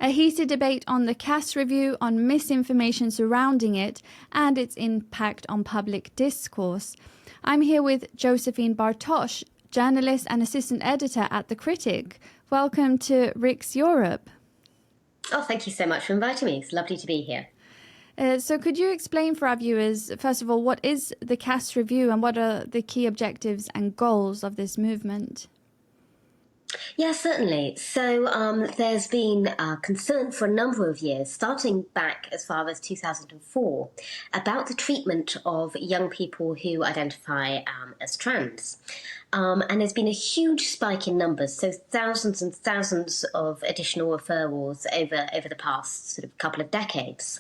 A heated debate on the Cass review, on misinformation surrounding it, and its impact on public discourse. I'm here with Josephine Bartosch, journalist and assistant editor at The Critic. Welcome to Riks Europe. Oh, thank you so much for inviting me. It's lovely to be here. So could you explain for our viewers, first of all, what is the Cass review and what are the key objectives and goals of this movement? Yeah, certainly. So there's been concern for a number of years, starting back as far as 2004, about the treatment of young people who identify as trans. And there's been a huge spike in numbers, so thousands and thousands of additional referrals over the past sort of couple of decades.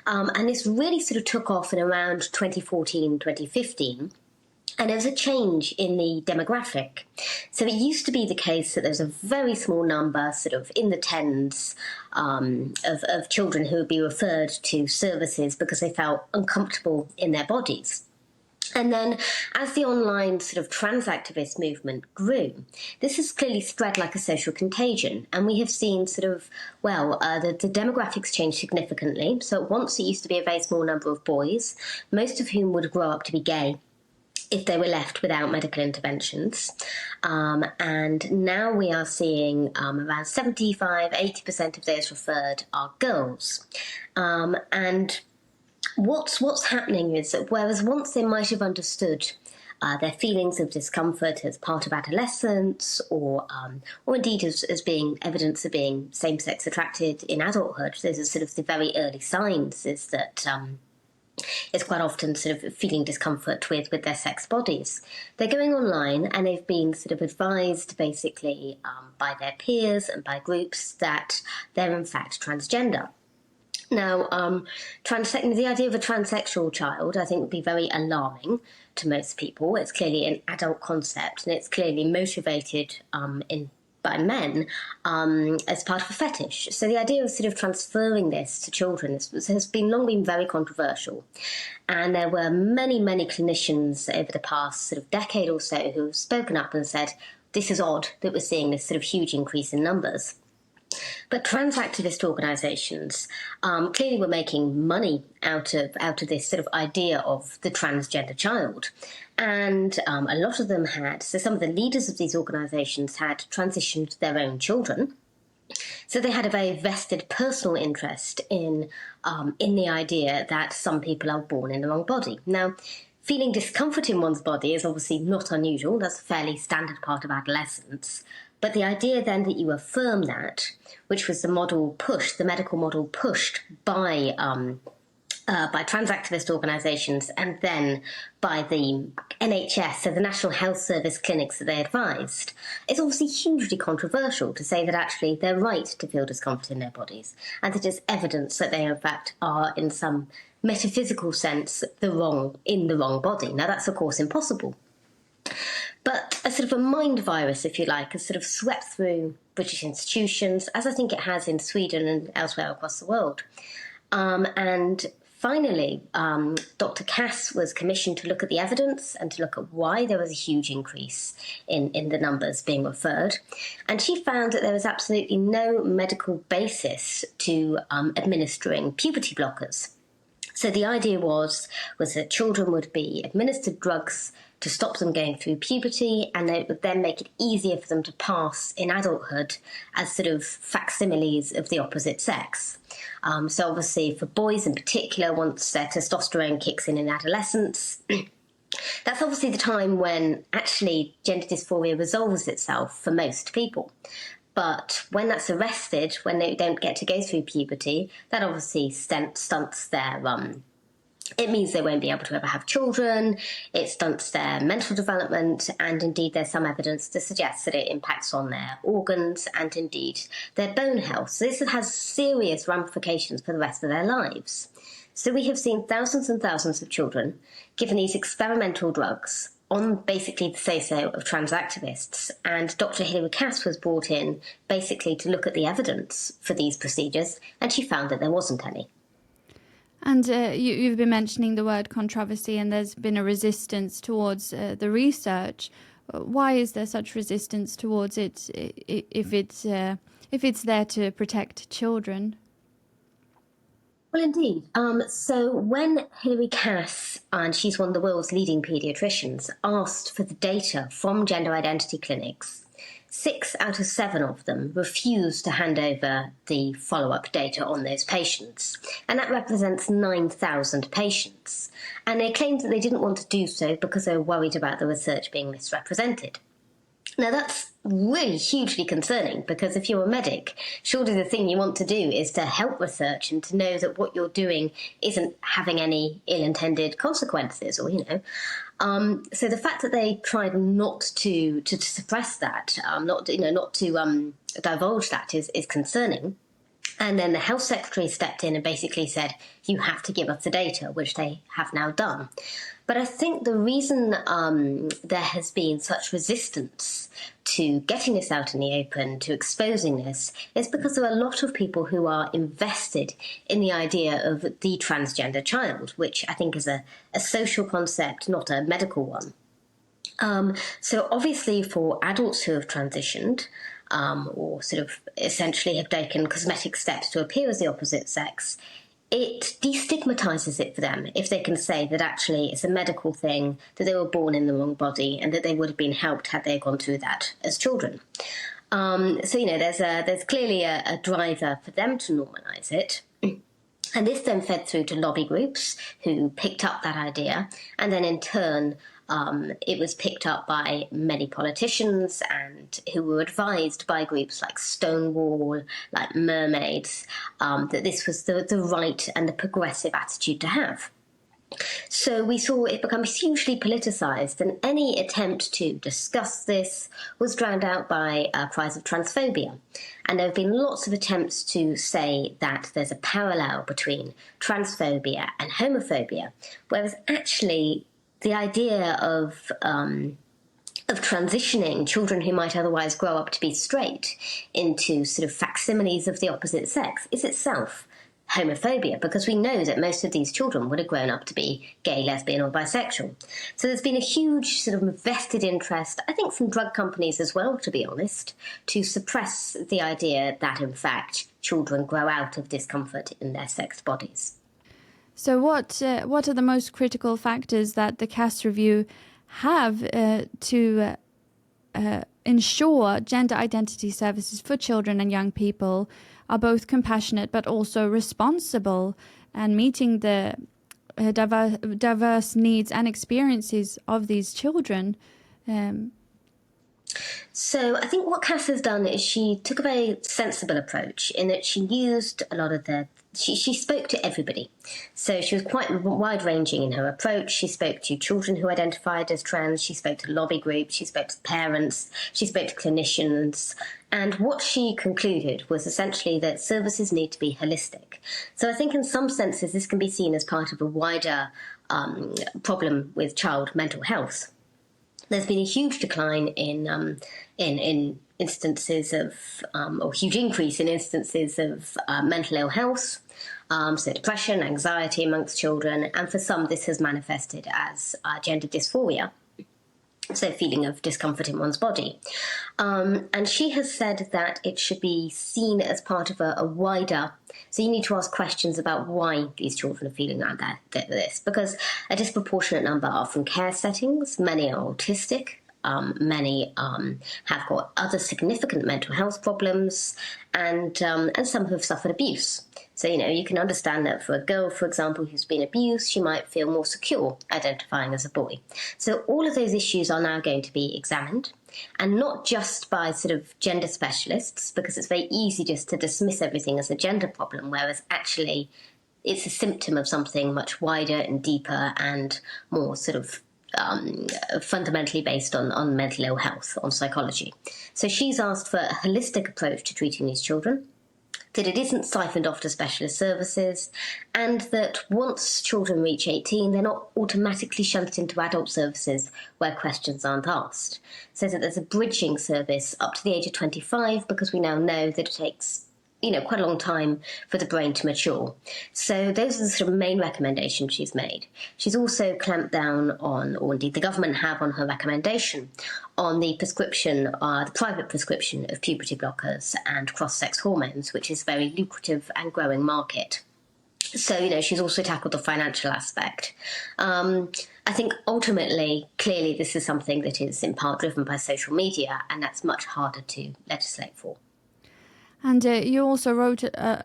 And this really sort of took off in around 2014, 2015. And there was a change in the demographic. So it used to be the case that there was a very small number, sort of in the tens, of children who would be referred to services because they felt uncomfortable in their bodies. And then as the online sort of trans activist movement grew, this has clearly spread like a social contagion. And we have seen sort of, the demographics change significantly. So once it used to be a very small number of boys, most of whom would grow up to be gay if they were left without medical interventions. And now we are seeing around 75-80% of those referred are girls. And what's happening is that whereas once they might have understood their feelings of discomfort as part of adolescence or indeed as being evidence of being same-sex attracted in adulthood, those are sort of the very early signs, is that it's quite often sort of feeling discomfort with their sex bodies. They're going online and they've been sort of advised basically by their peers and by groups that they're in fact transgender. Now, the idea of a transsexual child, I think, would be very alarming to most people. It's clearly an adult concept and it's clearly motivated by men as part of a fetish. So the idea of sort of transferring this to children has long been very controversial. And there were many, many clinicians over the past sort of decade or so who have spoken up and said, this is odd that we're seeing this sort of huge increase in numbers. But trans activist organisations clearly were making money out of this sort of idea of the transgender child. And a lot of them some of the leaders of these organisations had transitioned their own children. So they had a very vested personal interest in the idea that some people are born in the wrong body. Now, feeling discomfort in one's body is obviously not unusual. That's a fairly standard part of adolescence. But the idea then that you affirm that, which was the medical model pushed by trans activist organisations and then by the NHS, so the National Health Service clinics that they advised, it's obviously hugely controversial to say that actually they're right to feel discomfort in their bodies and that it's evidence that they in fact are in some metaphysical sense in the wrong body. Now that's of course impossible. But a sort of a mind virus, if you like, has sort of swept through British institutions, as I think it has in Sweden and elsewhere across the world. And finally, Dr. Cass was commissioned to look at the evidence and to look at why there was a huge increase in the numbers being referred. And she found that there was absolutely no medical basis to administering puberty blockers. So the idea was that children would be administered drugs to stop them going through puberty, and it would then make it easier for them to pass in adulthood as sort of facsimiles of the opposite sex. So obviously for boys in particular, once their testosterone kicks in adolescence, that's obviously the time when actually gender dysphoria resolves itself for most people. But when that's arrested, when they don't get to go through puberty, that obviously stunts their it means they won't be able to ever have children, it stunts their mental development, and indeed there's some evidence to suggest that it impacts on their organs and indeed their bone health. So this has serious ramifications for the rest of their lives. So we have seen thousands and thousands of children given these experimental drugs on basically the say-so of trans activists, and Dr. Hilary Cass was brought in basically to look at the evidence for these procedures, and she found that there wasn't any. And you've been mentioning the word controversy, and there's been a resistance towards the research. Why is there such resistance towards it if it's there to protect children? Well, indeed. So when Hilary Cass, and she's one of the world's leading paediatricians, asked for the data from gender identity clinics, 6 out of 7 of them refused to hand over the follow-up data on those patients. And that represents 9,000 patients. And they claimed that they didn't want to do so because they were worried about the research being misrepresented. Now, that's really hugely concerning, because if you're a medic, surely the thing you want to do is to help research and to know that what you're doing isn't having any ill-intended consequences, or, so the fact that they tried not to suppress that, not to divulge that is concerning. And then the health secretary stepped in and basically said, you have to give us the data, which they have now done. But I think the reason there has been such resistance to getting this out in the open, to exposing this, is because there are a lot of people who are invested in the idea of the transgender child, which I think is a social concept, not a medical one. So obviously for adults who have transitioned, or sort of essentially have taken cosmetic steps to appear as the opposite sex, it destigmatizes it for them if they can say that actually it's a medical thing, that they were born in the wrong body, and that they would have been helped had they gone through that as children. There's clearly a driver for them to normalize it. And this then fed through to lobby groups who picked up that idea, and then in turn it was picked up by many politicians and who were advised by groups like Stonewall, like Mermaids, that this was the right and the progressive attitude to have. So we saw it become hugely politicised, and any attempt to discuss this was drowned out by cries of transphobia. And there have been lots of attempts to say that there's a parallel between transphobia and homophobia, whereas actually the idea of transitioning children who might otherwise grow up to be straight into sort of facsimiles of the opposite sex is itself homophobia, because we know that most of these children would have grown up to be gay, lesbian, or bisexual. So there's been a huge sort of vested interest, I think from drug companies as well, to be honest, to suppress the idea that, in fact, children grow out of discomfort in their sexed bodies. So what are the most critical factors that the Cass Review have to ensure gender identity services for children and young people are both compassionate but also responsible and meeting the diverse needs and experiences of these children? So I think what Cass has done is she took a very sensible approach in that she used a lot of she spoke to everybody. So she was quite wide-ranging in her approach. She spoke to children who identified as trans, she spoke to lobby groups, she spoke to parents, she spoke to clinicians. And what she concluded was essentially that services need to be holistic. So I think in some senses this can be seen as part of a wider problem with child mental health. There's been a huge decline in instances of, or huge increase in instances of mental ill health, so depression, anxiety amongst children, and for some this has manifested as gender dysphoria, so feeling of discomfort in one's body. And she has said that it should be seen as part of a wider, so you need to ask questions about why these children are feeling like this, because a disproportionate number are from care settings, many are autistic, many have got other significant mental health problems, and some have suffered abuse. So, you can understand that for a girl, for example, who's been abused, she might feel more secure identifying as a boy. So all of those issues are now going to be examined, and not just by sort of gender specialists, because it's very easy just to dismiss everything as a gender problem, whereas actually it's a symptom of something much wider and deeper and more sort of fundamentally based on mental ill health, on psychology. So she's asked for a holistic approach to treating these children, that it isn't siphoned off to specialist services, and that once children reach 18, they're not automatically shunted into adult services where questions aren't asked. So that there's a bridging service up to the age of 25, because we now know that it takes quite a long time for the brain to mature. So those are the sort of main recommendations she's made. She's also clamped down on, or indeed the government have on her recommendation, on the prescription, the private prescription of puberty blockers and cross-sex hormones, which is a very lucrative and growing market. So, she's also tackled the financial aspect. I think ultimately, clearly, this is something that is in part driven by social media, and that's much harder to legislate for. And you also wrote a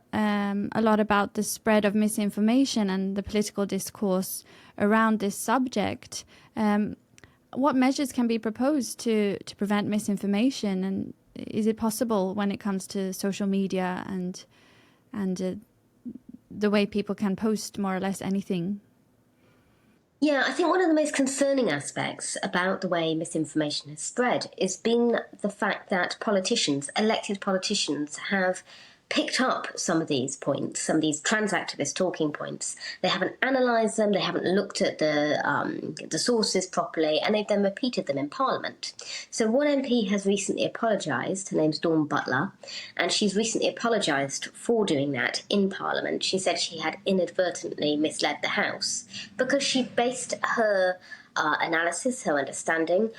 lot about the spread of misinformation and the political discourse around this subject. What measures can be proposed to prevent misinformation, and is it possible when it comes to social media and the way people can post more or less anything? Yeah, I think one of the most concerning aspects about the way misinformation has spread has been the fact that politicians, elected politicians, have picked up some of these points, some of these trans activist talking points. They haven't analysed them, they haven't looked at the sources properly, and they've then repeated them in Parliament. So one MP has recently apologised, her name's Dawn Butler, and she's recently apologised for doing that in Parliament. She said she had inadvertently misled the House because she based her analysis, her understanding,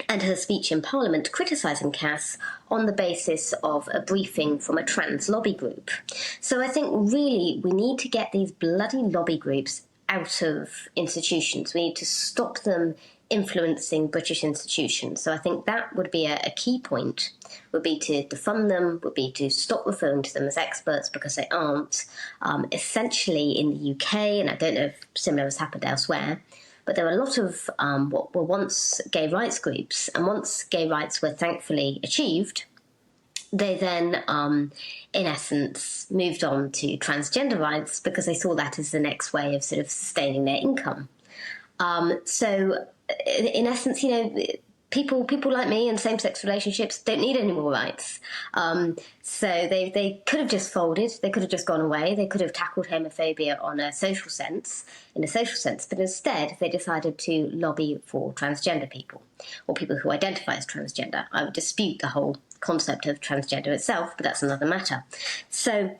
and her speech in Parliament criticising Cass on the basis of a briefing from a trans lobby group. So I think really we need to get these bloody lobby groups out of institutions. We need to stop them influencing British institutions. So I think that would be a key point, would be to defund them, would be to stop referring to them as experts because they aren't. Essentially in the UK, and I don't know if similar has happened elsewhere, but there were a lot of what were once gay rights groups, and once gay rights were thankfully achieved, they then, in essence, moved on to transgender rights because they saw that as the next way of sort of sustaining their income. So, in essence, people like me in same-sex relationships don't need any more rights. So they could have just folded, they could have just gone away, they could have tackled homophobia in a social sense, but instead they decided to lobby for transgender people, or people who identify as transgender. I would dispute the whole concept of transgender itself, but that's another matter. So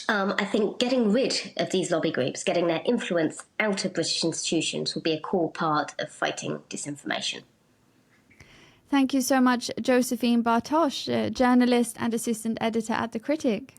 I think getting rid of these lobby groups, getting their influence out of British institutions will be a core part of fighting disinformation. Thank you so much, Josephine Bartosch, journalist and assistant editor at The Critic.